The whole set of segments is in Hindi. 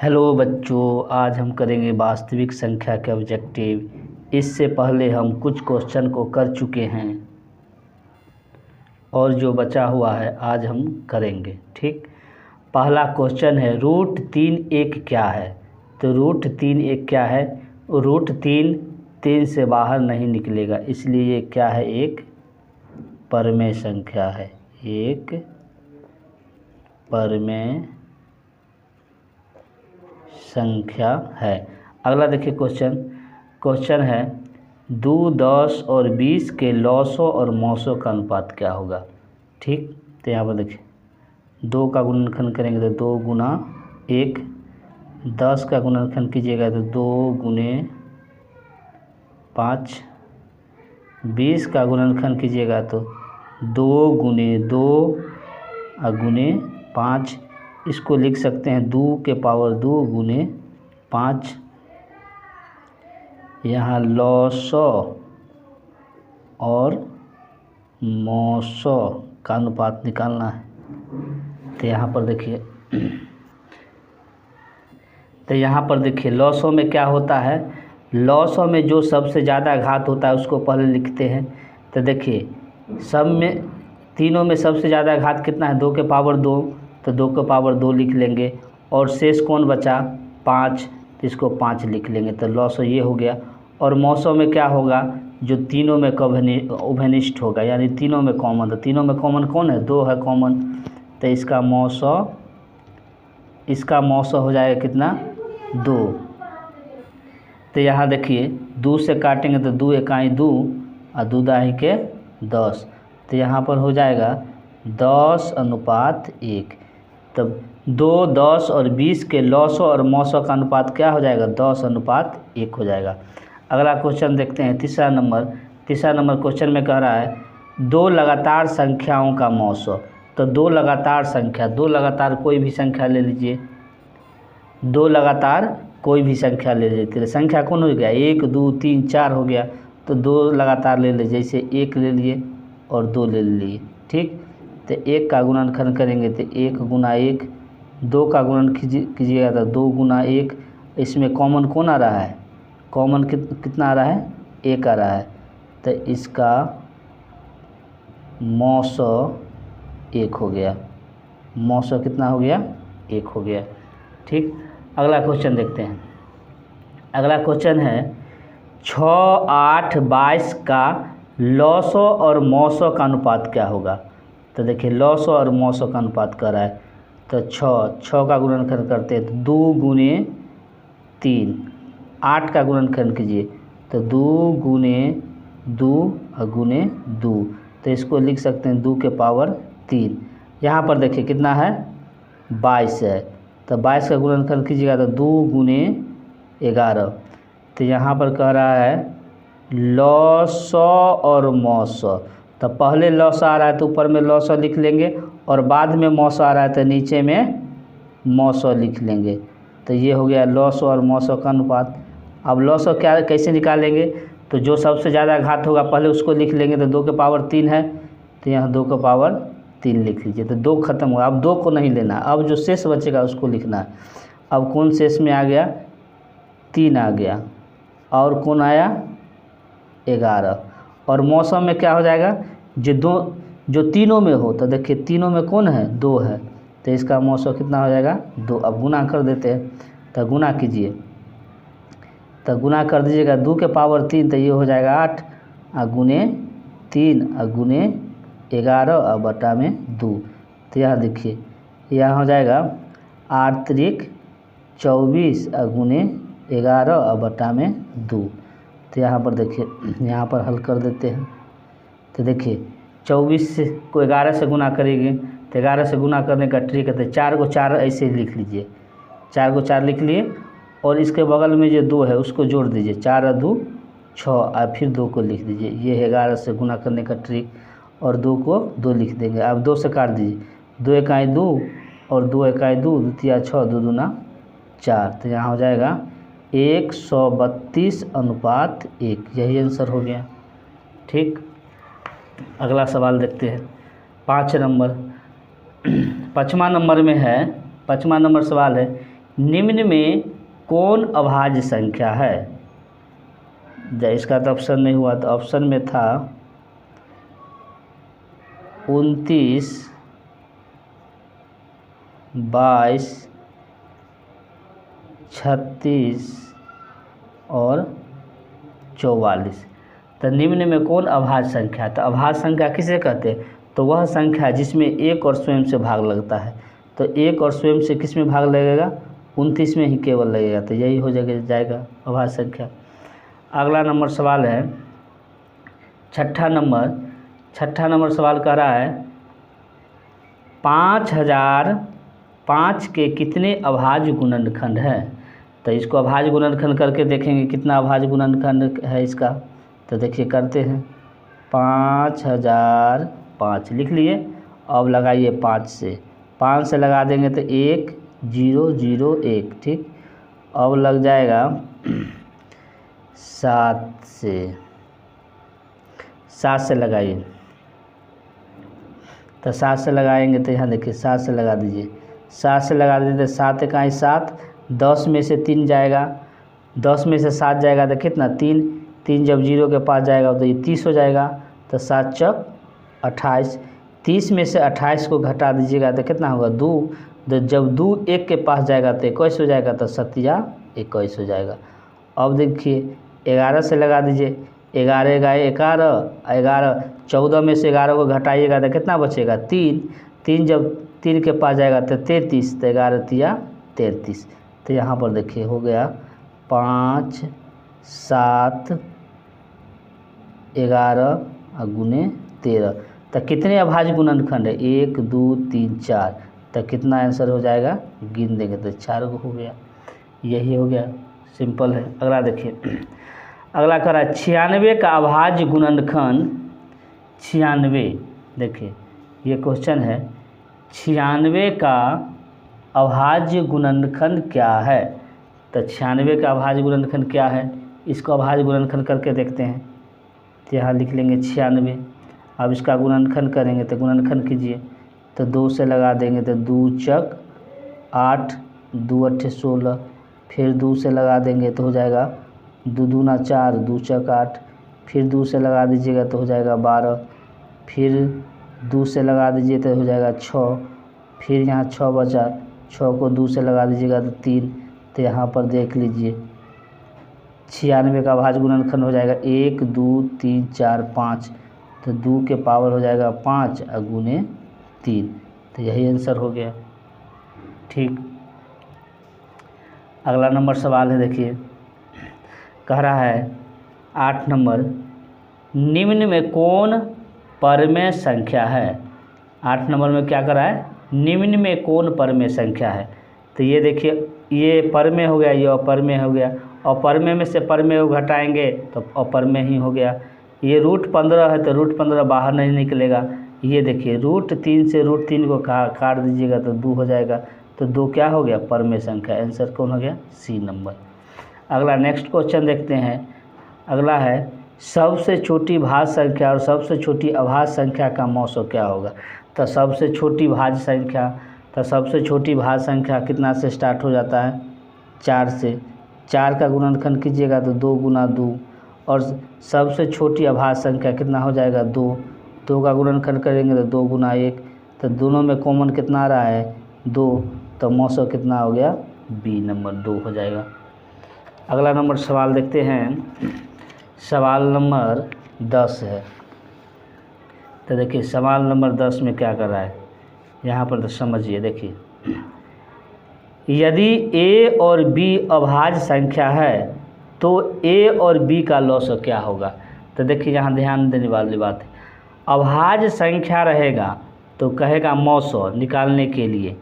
हेलो बच्चों, आज हम करेंगे वास्तविक संख्या के ऑब्जेक्टिव। इससे पहले हम कुछ क्वेश्चन को कर चुके हैं और जो बचा हुआ है आज हम करेंगे। ठीक, पहला क्वेश्चन है √3 क्या है। तो √3 क्या है? √3 3 से बाहर नहीं निकलेगा, इसलिए ये क्या है? एक परमेय संख्या है। एक परमेय संख्या है। अगला देखिए क्वेश्चन है 2, 10 और 20 के लॉसों और मौसों का अनुपात क्या होगा। ठीक, तो यहाँ पर देखिए 2 का गुणनखंड करेंगे तो 2 गुना 1, 10 का गुणनखंड कीजिएगा तो 2 गुने 5, 20 का गुणनखंड कीजिएगा तो 2 गुने 2 गुने 5। इसको लिख सकते हैं 2 के पावर 2 गुने 5। यहाँ लॉसों और मौसों का अनुपात निकालना है। तो यहाँ पर देखिए लॉसों में क्या होता है। लॉसों में जो सबसे ज़्यादा घात होता है उसको पहले लिखते हैं। तो देखिए सब में तीनों में सबसे ज़्यादा घात कितना है? 2 के पावर 2, तो 2 के पावर 2 लिख लेंगे। और शेष कौन बचा? 5, तो इसको 5 लिख लेंगे। तो लॉसो ये हो गया। और मौसों में क्या होगा? जो तीनों में उभयनिष्ठ होगा, यानी तीनों में कॉमन। तो तीनों में कॉमन कौन है? 2 है कॉमन। तो इसका मौसों हो जाएगा कितना? 2। तो यहाँ देखिए 2 से काटेंगे तो 2 एकाई 2 और 2 दाही के 10। तो यहाँ पर हो जाएगा 10:1। तब 2, 10 और 20 के लॉसों और मौसों का अनुपात क्या हो जाएगा? 10:1 हो जाएगा। अगला क्वेश्चन देखते हैं तीसरा नंबर क्वेश्चन में कह रहा है 2 लगातार संख्याओं का मौसों। तो 2 लगातार कोई भी संख्या ले लीजिए। 2 लगातार कोई भी संख्या ले लीजिए। संख्या कौन हो गया? 1, 2, 3, 4 हो गया। तो 2 लगातार ले लीजिए, जैसे 1 ले लिए और 2 ले लिए। ठीक, तो 1 का गुणनखंड करेंगे तो 1 गुना 1, 2 का गुणन कीजिएगा तो 2 गुना 1। इसमें कॉमन कौन आ रहा है? कॉमन कितना आ रहा है? 1 आ रहा है। तो इसका मौसों 1 हो गया। मौसों कितना हो गया? 1 हो गया। ठीक, अगला क्वेश्चन देखते हैं। अगला क्वेश्चन है 6, 8, 22 का लॉसों और मौसों का अनुपात क्या होगा। तो देखिए लॉसों और मौसों का अनुपात कर रहा है। तो 6 का गुणनखंड करते हैं तो 2 गुने 3। 8 का गुणनखंड कीजिए तो 2 गुने 2 और गुने 2। तो इसको लिख सकते हैं 2 के पावर 3। यहाँ पर देखिए कितना है? 22 है। तो 22 का गुणनखंड कीजिएगा तो 2 गुने 11। तो यहाँ पर कह रहा है लॉसों और मौसों। तो पहले लॉस आ रहा है तो ऊपर में लॉसों लिख लेंगे, और बाद में मौसों आ रहा है तो नीचे में मौसों लिख लेंगे। तो ये हो गया लॉसों और मौसों का अनुपात। अब लॉसों कैसे निकालेंगे? तो जो सबसे ज़्यादा घात होगा पहले उसको लिख लेंगे। तो 2 के पावर 3 है, तो यहाँ 2 के पावर 3 लिख लीजिए। तो 2 खत्म हुआ। अब 2 को नहीं लेना, अब जो शेष बचेगा उसको लिखना है। अब कौन शेष में आ गया? 3 आ गया। और कौन आया? 11। और मौसम में क्या हो जाएगा? जो तीनों में हो। तो देखिए तीनों में कौन है? 2 है। तो इसका मौसम कितना हो जाएगा? 2। अब गुना कर देते हैं। तो गुना कीजिए, तो गुना कर दीजिएगा 2 के पावर 3, तो ये हो जाएगा 8 और गुने 3 और गुने 11 और बटा में 2। तो यहाँ देखिए यहाँ हो जाएगा 8 त्रिक 24 और गुने 11 और बटा में 2। तो यहाँ पर देखिए यहाँ पर हल कर देते हैं। तो देखिए 24 को 11 से गुना करेंगे तो 11 से गुना करने का ट्रिक है। तो 4 को 4 ऐसे लिख लीजिए, 4 को 4 लिख लिए, और इसके बगल में जो 2 है उसको जोड़ दीजिए। 4 और 2 6 और फिर 2 को लिख दीजिए। ये है 11 से गुना करने का ट्रिक। और 2 को 2 लिख देंगे। अब 2 से काट दीजिए। 2 एकाई 2 और 2 एकाई 2, 2 तिया 6, 2 दूना 4। तो यहाँ हो जाएगा 132:1। यही आंसर हो गया। ठीक, अगला सवाल देखते हैं 5 नंबर। 5वां नंबर में है, 5वां नंबर सवाल है निम्न में कौन अभाज्य संख्या है। इसका तो ऑप्शन नहीं हुआ, तो ऑप्शन में था 29, 22, 36 और 44। तो निम्न में कौन अभाज्य संख्या है। तो अभाज्य संख्या किसे कहते हैं, तो वह संख्या है जिसमें एक और स्वयं से भाग लगता है। तो एक और स्वयं से किस में भाग लगेगा, 29 में ही केवल लगेगा, तो यही हो जाएगा अभाज्य संख्या। अगला नंबर सवाल है छठा नंबर सवाल कह रहा है 5005 के कितने अभाज्य गुणनखंड हैं। तो इसको अभाज्य गुणनखंड करके देखेंगे कितना अभाज्य गुणनखंड है इसका। तो देखिए करते हैं, 5005 लिख लिए। अब लगाइए 5 से लगा देंगे तो 1001, ठीक। अब लग जाएगा 7 से लगाइए। तो 7 से लगाएंगे तो यहाँ देखिए 7 से लगा दीजिए। 7 से लगा दीजिए तो 7 इकाई 7, 10 में से 3 जाएगा, 10 में से 7 जाएगा तो कितना 3 जब 0 के पास जाएगा तो ये 30 हो जाएगा। तो 7 चौक 28, 30 में से 28 को घटा दीजिएगा तो कितना होगा 2। तो जब 2 1 के पास जाएगा तो 21 हो जाएगा, तो 7 21 हो जाएगा। अब देखिए 11 से लगा दीजिए, 11 11 11, 14 में से 11 को घटाइएगा तो कितना बचेगा 3 जब 3 के पास जाएगा तो 33, तो 11 तिया 33। तो यहाँ पर देखिए हो गया 5 7 11 गुने 13। तो कितने अभाज्य गुणनखंड है, 1 2 3 4। तो कितना आंसर हो जाएगा, गिन देंगे तो 4 हो गया। यही हो गया, सिंपल है। अगला देखिए, अगला कह रहा है 96 का अभाज्य गुणनखंड 96। देखिए ये क्वेश्चन है, 96 का अभाज्य गुणनखंड क्या है। तो 96 का अभाज्य गुणनखंड क्या है, इसको अभाज्य गुणनखंड करके देखते हैं। तो यहाँ लिख लेंगे 96। अब इसका गुणनखंड करेंगे तो गुणनखंड कीजिए, तो 2 से लगा देंगे तो 2 चक 8, 2 8 16, फिर 2 से लगा देंगे तो हो जाएगा 2 दूना 4, 2 चक 8, फिर 2 से लगा दीजिएगा तो हो जाएगा 12, फिर 2 से लगा दीजिए तो हो जाएगा 6, फिर यहाँ 6 बचा, 6 को 2 से लगा दीजिएगा तो 3। तो यहाँ पर देख लीजिए 96 का अभाज्य गुणनखंड हो जाएगा 1 2 3 4 5। तो 2 के पावर हो जाएगा 5 गुने 3। तो यही आंसर हो गया, ठीक। अगला नंबर सवाल है, देखिए कह रहा है 8 नंबर, निम्न में कौन परमेय संख्या है। 8 नंबर में क्या कर रहा है, निम्न में कौन परमेय संख्या है। तो ये देखिए, ये परमेय हो गया, ये अपरमेय हो गया। अपरमेय में से परमेय को घटाएंगे तो अपरमेय ही हो गया। ये √15 है तो √15 बाहर नहीं निकलेगा। ये देखिए √3 से √3 को काट दीजिएगा तो 2 हो जाएगा। तो 2 क्या हो गया, परमेय संख्या। आंसर कौन हो गया, सी नंबर। अगला नेक्स्ट क्वेश्चन देखते हैं। अगला है सबसे छोटी भाज्य संख्या और सबसे छोटी अभाज्य संख्या का मौसो क्या होगा। तो सबसे छोटी भाज्य संख्या, तो सबसे छोटी भाज्य संख्या कितना से स्टार्ट हो जाता है, 4 से। 4 का गुणनखंड कीजिएगा तो 2 गुना 2। और सबसे छोटी अभाज्य संख्या कितना हो जाएगा, 2। 2 का गुणनखंड करेंगे तो 2 गुना 1। तो दोनों में कॉमन कितना आ रहा है, 2। तो मौसो कितना हो गया, बी नंबर 2 हो जाएगा। अगला नंबर सवाल देखते हैं, सवाल नंबर 10 है। तो देखिए सवाल नंबर 10 में क्या कर रहा है, यहाँ पर तो समझिए। देखिए यदि a और b अभाज्य संख्या है तो a और b का लॉसो क्या होगा। तो देखिए यहाँ ध्यान देने वाली बात है, अभाज्य संख्या रहेगा तो कहेगा मौसो निकालने के लिए,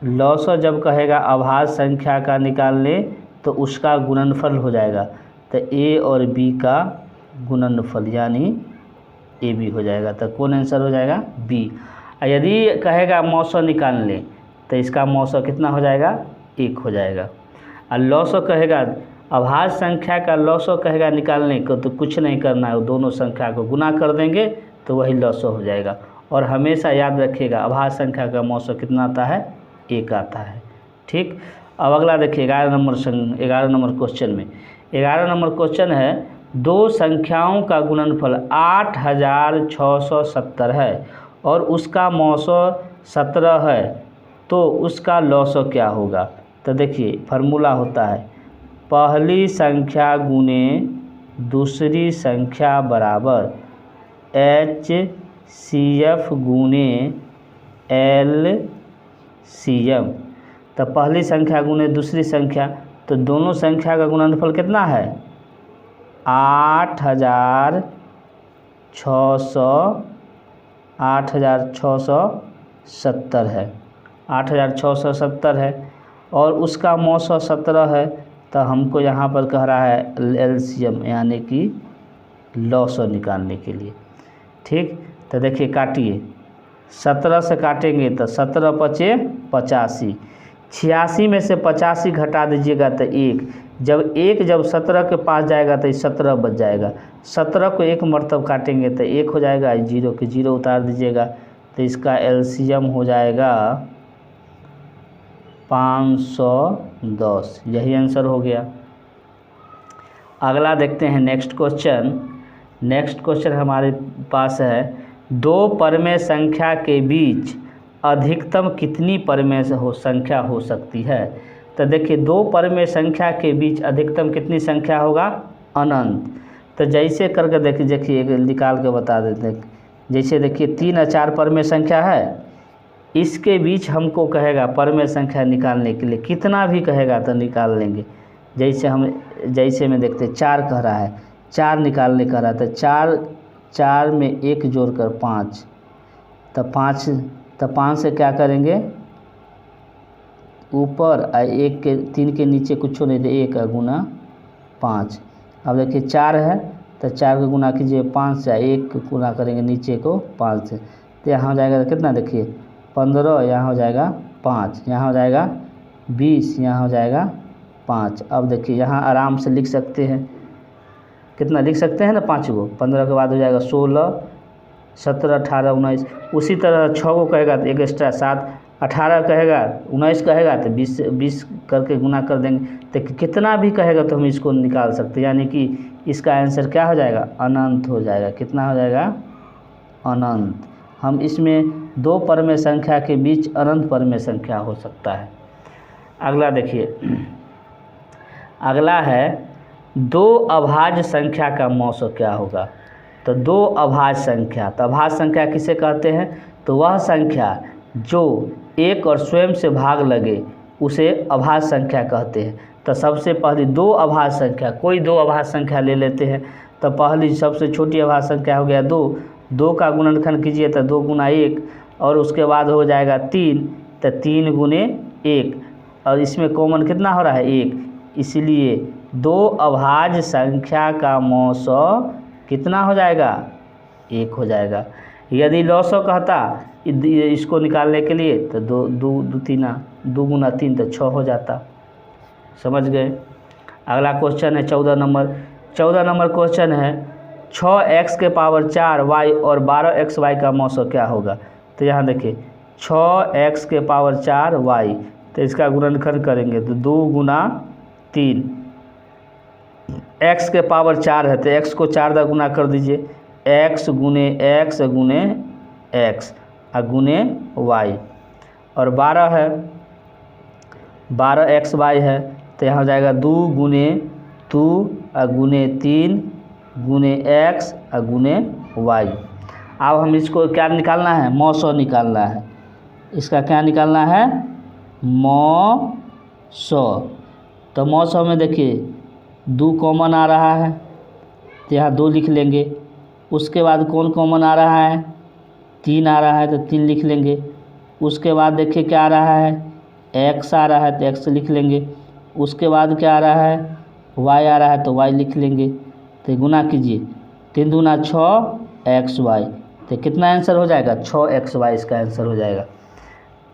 लॉसो जब कहेगा अभाज्य संख्या का निकालने तो उसका गुणनफल हो जाएगा। तो a और b का गुणनफल यानी AB हो जाएगा। तो कौन आंसर हो जाएगा, B। यदि कहेगा मौसो निकाल ले तो इसका मौसो कितना हो जाएगा, 1 हो जाएगा। और लॉसो कहेगा, अभाज्य संख्या का लॉसो कहेगा निकालने को तो कुछ नहीं करना है, वो दोनों संख्या को गुना कर देंगे तो वही लॉसो हो जाएगा। और हमेशा याद रखिएगा अभाज्य संख्या का मौसो कितना आता है, 1 आता है। ठीक, अब अगला देखिए 11 नंबर क्वेश्चन में। 11 नंबर क्वेश्चन है, दो संख्याओं का गुणनफल 8670 है और उसका मौसो 17 है, तो उसका लौसो क्या होगा। तो देखिए फार्मूला होता है पहली संख्या गुने दूसरी संख्या बराबर HCF गुने LCM। तो पहली संख्या गुने दूसरी संख्या, तो दोनों संख्या का गुणनफल कितना है 8670 है, 8670 है और उसका मौसो 17 है। तो हमको यहाँ पर कह रहा है LCM यानी कि लौसो निकालने के लिए। ठीक, तो देखिए काटिए, 17 से काटेंगे तो 17 पचे 85, 86 में से 85 घटा दीजिएगा तो 1, जब 17 के पास जाएगा तो 17 बच जाएगा। 17 को 1 मरतब काटेंगे तो 1 हो जाएगा, 0 के 0 उतार दीजिएगा तो इसका LCM हो जाएगा 510। यही आंसर हो गया। अगला देखते हैं नेक्स्ट क्वेश्चन हमारे पास है, दो परमेय संख्या के बीच अधिकतम कितनी परमेय संख्या हो सकती है। तो देखिए दो परमेय संख्या के बीच अधिकतम कितनी संख्या होगा अनंत। तो जैसे करके देखिए निकाल के बता देते हैं। जैसे देखिए 3 और 4 परमेय संख्या है, इसके बीच हमको कहेगा परमेय संख्या निकालने के लिए, कितना भी कहेगा तो निकाल लेंगे। जैसे में देखते 4 कह रहा है, 4 निकालने कह रहा है, तो 4 में 1 जोड़कर 5, तो 5 से क्या करेंगे ऊपर 1 के 3 के नीचे कुछ नहीं, तो 1 गुना 5। अब देखिए 4 है तो 4 को गुना कीजिए 5 से, 1 को गुना करेंगे नीचे को 5 से, तो यहाँ हो जाएगा कितना देखिए 15, यहाँ हो जाएगा 5, यहाँ हो जाएगा 20, यहाँ हो जाएगा 5। अब देखिए यहाँ आराम से लिख सकते हैं, कितना लिख सकते हैं ना 5 को, 15 के बाद हो जाएगा 16, 17, 18, 19। उसी तरह 6 को कहेगा तो 1 एक्स्ट्रा 7, 18 कहेगा 19 कहेगा तो 20 करके गुना कर देंगे। तो कितना भी कहेगा तो हम इसको निकाल सकते हैं, यानी कि इसका आंसर क्या हो जाएगा अनंत हो जाएगा। कितना हो जाएगा अनंत। हम इसमें दो परमेय संख्या के बीच अनंत परमेय संख्या हो सकता है। अगला देखिए, अगला है दो अभाज्य संख्या का मौसो क्या होगा। तो दो अभाज्य संख्या, तो अभाज्य संख्या किसे कहते हैं, तो वह संख्या जो एक और स्वयं से भाग लगे उसे अभाज्य संख्या कहते हैं। तो सबसे पहली दो अभाज्य संख्या, कोई दो अभाज्य संख्या ले लेते हैं। तो पहली सबसे छोटी अभाज्य संख्या हो गया 2 का गुणनखंड कीजिए तो 2 गुना 1, और उसके बाद हो जाएगा 3, तो 3 गुने 1, और इसमें कॉमन कितना हो रहा है 1, इसलिए दो अभाज्य संख्या का मौसो कितना हो जाएगा 1 हो जाएगा। यदि लौसो कहता इसको निकालने के लिए तो 2 गुना 3 तो 6 हो जाता। समझ गए। अगला क्वेश्चन है 14 नंबर क्वेश्चन है 6x के पावर 4y और 12xy का मौसो क्या होगा। तो यहाँ देखिए 6x के पावर 4y, तो इसका गुणनखंड करेंगे तो 2 गुना 3, x के पावर 4 है तो x को 4 दा गुना कर दीजिए, x गुने x गुने x गुने y, और 12 है 12xy है तो यहाँ हो जाएगा 2 गुने 2 गुने 3 गुने x गुने y। अब हम इसको क्या निकालना है मौसो निकालना है। इसका क्या निकालना है मौसो। तो मौसो में देखिए 2 कॉमन आ रहा है तो यहाँ 2 लिख लेंगे। उसके बाद कौन कॉमन आ रहा है 3 आ रहा है तो 3 लिख लेंगे। उसके बाद देखिए क्या आ रहा है x आ रहा है तो x लिख लेंगे। उसके बाद क्या आ रहा है y आ रहा है तो y लिख लेंगे। तो गुना कीजिए 3 दूना 6xy, तो कितना आंसर हो जाएगा 6xy इसका आंसर हो जाएगा।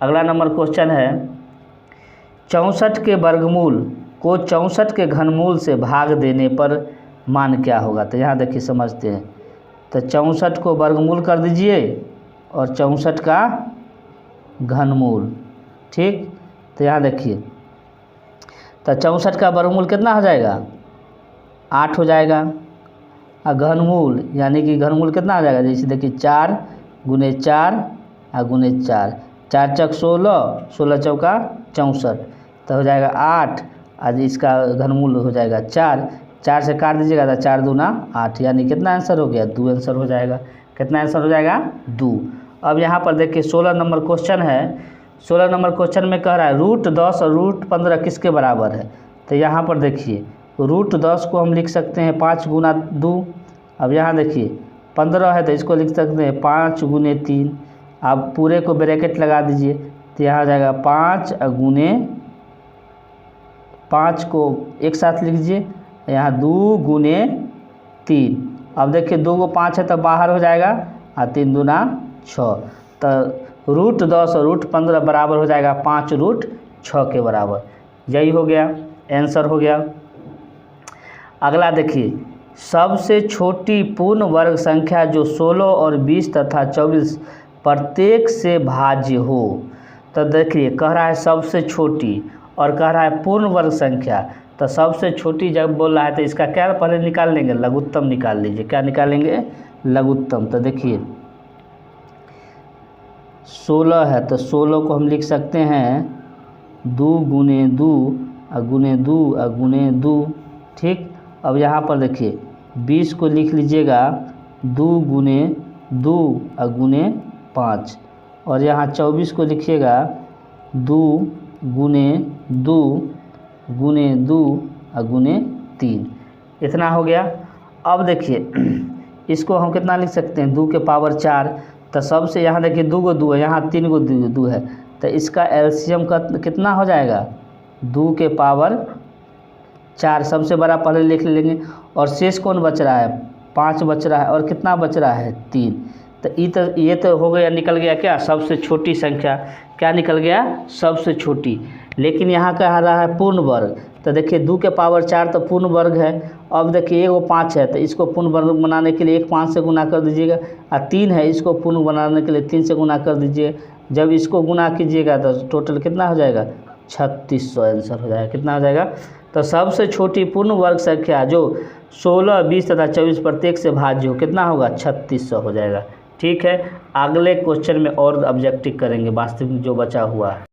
अगला नंबर क्वेश्चन है 64 के वर्गमूल को 64 के घनमूल से भाग देने पर मान क्या होगा। तो यहाँ देखिए समझते हैं। तो 64 को वर्गमूल कर दीजिए और 64 का घनमूल, ठीक, तो यहाँ देखिए, तो 64 का वर्गमूल कितना हो जाएगा, 8 हो जाएगा। और घनमूल यानी कि घनमूल कितना हो जाएगा, जैसे देखिए 4 गुने 4 और गुने 4, 4 चौक 16, 16 चौका 64, तो हो जाएगा 8। आज इसका घनमूल हो जाएगा 4, 4 से काट दीजिएगा तो 4 दूना 8, यानी कितना आंसर हो गया, 2 आंसर हो जाएगा। कितना आंसर हो जाएगा, 2। अब यहाँ पर देखिए 16 नंबर क्वेश्चन है। 16 नंबर क्वेश्चन में कह रहा है √10 और √15 किसके बराबर है। तो यहाँ पर देखिए √10 को हम लिख सकते हैं 5 गुना 2। अब यहाँ देखिए 15 है तो इसको लिख सकते हैं 5 गुने 3। आप पूरे को ब्रैकेट लगा दीजिए तो यहाँ हो जाएगा 5 गुने 5 को एक साथ लिख दीजिए, यहाँ 2 गुने 3। अब देखिए 2 को 5 है तो बाहर हो जाएगा और 3 दूना 6, तो √10 और √15 बराबर हो जाएगा 5√6 के बराबर। यही हो गया, आंसर हो गया। अगला देखिए, सबसे छोटी पूर्ण वर्ग संख्या जो 16 और 20 तथा 24 प्रत्येक से भाज्य हो। तो देखिए कह रहा है सबसे छोटी और कह रहा है पूर्ण वर्ग संख्या। तो सबसे छोटी जब बोल रहा है तो इसका क्या पहले निकाल लेंगे, लघुत्तम निकाल लीजिए। क्या निकालेंगे, लघुत्तम। तो देखिए 16 है तो 16 को हम लिख सकते हैं 2 गुने 2 और गुने 2 और गुने 2। ठीक, अब यहाँ पर देखिए 20 को लिख लीजिएगा 2 गुने 2 और गुने 5, और यहाँ 24 को लिखिएगा 2 गुने 2 गुने 2 और गुने 3। इतना हो गया। अब देखिए इसको हम कितना लिख सकते हैं, 2 के पावर 4। तो सबसे यहाँ देखिए 2 को 2 है, यहाँ 3 को 2 है, तो इसका एलसीएम का कितना हो जाएगा, 2 के पावर 4 सबसे बड़ा पहले लिख लेंगे। और शेष कौन बच रहा है, 5 बच रहा है, और कितना बच रहा है, 3। तो ये तो हो गया, निकल गया क्या, सबसे छोटी संख्या। क्या निकल गया, सबसे छोटी। लेकिन यहाँ कह रहा है पूर्ण वर्ग। तो देखिए 2 के पावर 4 तो पूर्ण वर्ग है। अब देखिए वो 5 है तो इसको पूर्ण वर्ग बनाने के लिए 1 5 से गुना कर दीजिएगा, और 3 है इसको पूर्ण बनाने के लिए 3 से गुना कर दीजिए। जब इसको गुना कीजिएगा तो टोटल कितना हो जाएगा, 3600 आंसर हो जाएगा। कितना हो जाएगा, तो सबसे छोटी पूर्ण वर्ग संख्या जो 16, 20 तथा 24 प्रत्येक से भाज्य हो, कितना होगा, 3600 हो जाएगा। ठीक है, अगले क्वेश्चन में और ऑब्जेक्टिव करेंगे, वास्तविक जो बचा हुआ है।